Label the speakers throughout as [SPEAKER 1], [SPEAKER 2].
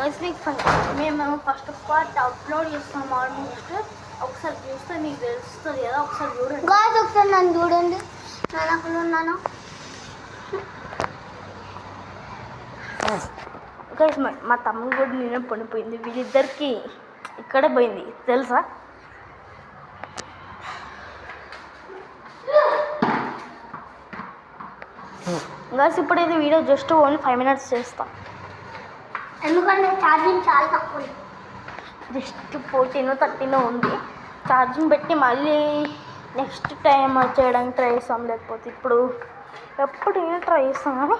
[SPEAKER 1] మేము first part upload చేస్తాం almost. ఒకసారి చూస్తే మీకు తెలుస్తుంది కదా, ఒకసారి చూడండి.
[SPEAKER 2] ఒకసారి నన్ను చూడండి, నేను అక్కడ ఉన్నాను.
[SPEAKER 1] మా తమ్ముడు కూడా నేను పడిపోయింది, వీళ్ళిద్దరికి ఇక్కడ పోయింది తెలుసా. గైస్ ఇప్పుడు ఇది వీడియో జస్ట్ ఓన్లీ 5 minutes చేస్తాం,
[SPEAKER 2] ఎందుకంటే ఛార్జింగ్ చాలా తక్కువ,
[SPEAKER 1] జస్ట్ 14-13 ఉంది. ఛార్జింగ్ పెట్టి మళ్ళీ నెక్స్ట్ టైం చేయడానికి ట్రై చేస్తాం, లేకపోతే ఇప్పుడు ఎప్పుడు ట్రై చేస్తాం కానీ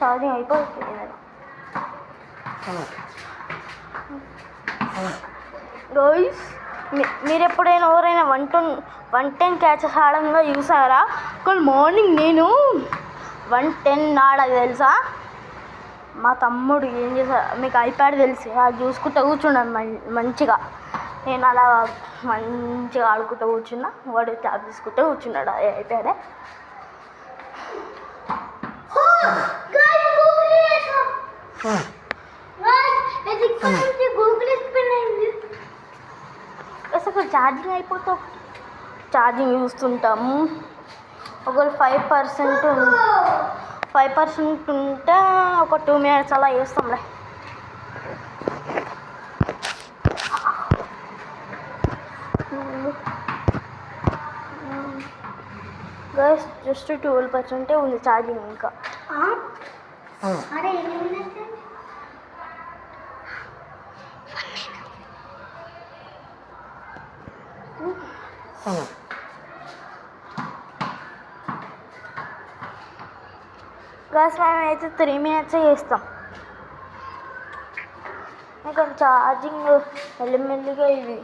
[SPEAKER 1] ఛార్జింగ్ అయిపోతుంది. గైస్ మీరు ఎప్పుడైనా ఎవరైనా 110 క్యాచెస్ ఆడంగా చూసారా? ఒకవేళ మార్నింగ్ నేను 110 ఆడాలి తెలుసా. మా తమ్ముడు ఏం చేసా, మీకు ఐప్యాడ్ తెలిసి అది చూసుకుంటూ కూర్చున్నాను మంచిగా. నేను అలా మంచిగా ఆడుకుంటూ కూర్చున్నా, వాడు ట్యాబ్ తీసుకుంటూ కూర్చున్నాడు అది ఐప్యాడే. అసలు ఛార్జింగ్ అయిపోతే ఛార్జింగ్ చూస్తుంటాము. ఒకవేళ 5% ఉంటే ఒక 2 minutes అలా చేస్తాంలే. గైస్ జస్ట్ 12% ఉంది ఛార్జింగ్ ఇంకా. గైస్ మేమైతే 3 minutes చేస్తాం. ఇంకా ఛార్జింగ్ మెల్లిమెల్లిగా ఇది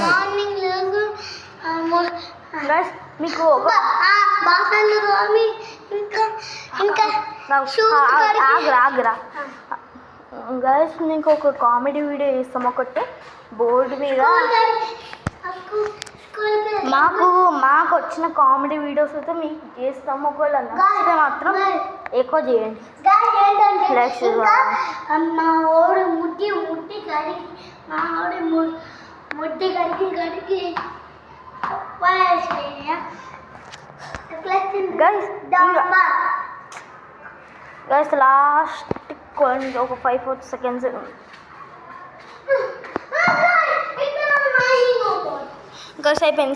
[SPEAKER 2] మార్నింగ్
[SPEAKER 1] మీకు ఆగ్రా గైస్ నీకు ఒక కామెడీ వీడియో చేస్తాం ఒకటి బోర్డు మీద. మాకు వచ్చిన కామెడీ వీడియోస్ అయితే మీకు చేస్తాము. ఒకవేళ నచ్చితే మాత్రం ఎక్కువ చేయండి.
[SPEAKER 2] మా ఓడు ముట్టి కడిగి
[SPEAKER 1] గైస్ లాస్ట్ ఒక 5-4 seconds గైస్ అయిపోయింది.